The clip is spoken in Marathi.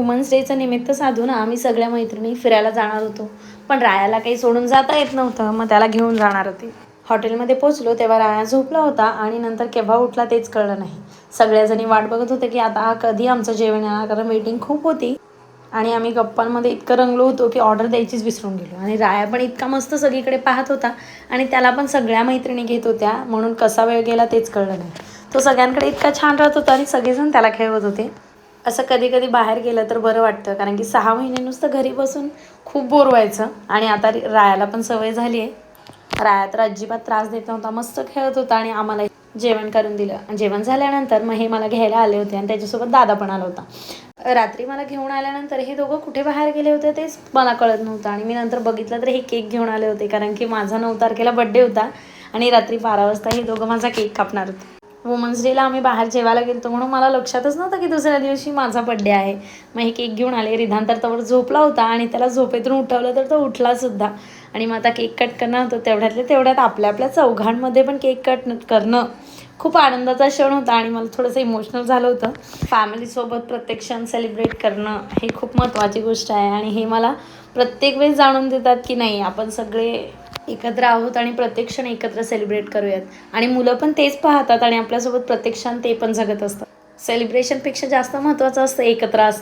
वुमन्स डेचं निमित्त साधून आम्ही सगळ्या मैत्रिणी फिरायला जाणार होतो. पण रायाला काही सोडून जाता येत नव्हतं, मग त्याला घेऊन जाणार होते. हॉटेलमध्ये पोचलो तेव्हा राया झोपला होता आणि नंतर केव्हा उठला तेच कळलं नाही. सगळ्याजणी वाट बघत होते की आता कधी आमचं जेवण येणार, कारण वेटिंग खूप होती. आणि आम्ही गप्पांमध्ये इतकं रंगलो होतो की ऑर्डर द्यायचीच विसरून गेलो. आणि राया पण इतका मस्त सगळीकडे पाहत होता आणि त्याला पण सगळ्या मैत्रिणी घेत होत्या, म्हणून कसा वेळ गेला तेच कळलं नाही. तो सगळ्यांकडे इतका छान राहत होता आणि सगळेजण त्याला खेळवत होते. असं कधी कधी बाहेर गेलं तर बरं वाटतं, कारण की 6 महिने नुसतं घरी बसून खूप बोर व्हायचं. आणि आता रायाला पण सवय झाली आहे. राया तर अजिबात त्रास देत नव्हता, मस्त खेळत होता आणि आम्हाला जेवण करून दिलं. जेवण झाल्यानंतर मग हे मला घ्यायला आले होते आणि त्याच्यासोबत दादा पण आला होता. रात्री मला घेऊन आल्यानंतर हे दोघं कुठे बाहेर गेले होते तेच मला कळत नव्हतं. आणि मी नंतर बघितलं तर हे केक घेऊन आले होते, कारण की माझा 9 तारखेला बड्डे होता आणि रात्री 12 वाजता हे दोघं माझा केक कापणार होते. वुमन्स डेला आम्ही बाहेर जेवायला गेलो, म्हणून मला लक्षातच नव्हतं की दुसऱ्या दिवशी माझा बड्डे आहे. मग हे केक घेऊन आले. रिधान तर तवर झोपला होता आणि त्याला झोपेतून उठवलं तर तो उठलासुद्धा. आणि मग आता केक कट करणार होतो. तेवढ्यातल्या तेवढ्यात आपल्या चौघांमध्ये पण केक कट करणं खूप आनंदाचा क्षण होता आणि मला थोडंसं इमोशनल झालं होतं. फॅमिलीसोबत प्रत्येक क्षण सेलिब्रेट करणं हे खूप महत्त्वाची गोष्ट आहे. आणि हे मला प्रत्येक वेळेस जाणून देतात की नाही, आपण सगळे एकत्र आहोत आणि प्रत्येक क्षण एकत्र सेलिब्रेट करूयात. आणि मुलं पण तेच पाहतात आणि आपल्यासोबत प्रत्येक क्षण ते पण जगत असतात. सेलिब्रेशनपेक्षा जास्त महत्त्वाचं असतं एकत्र असतं.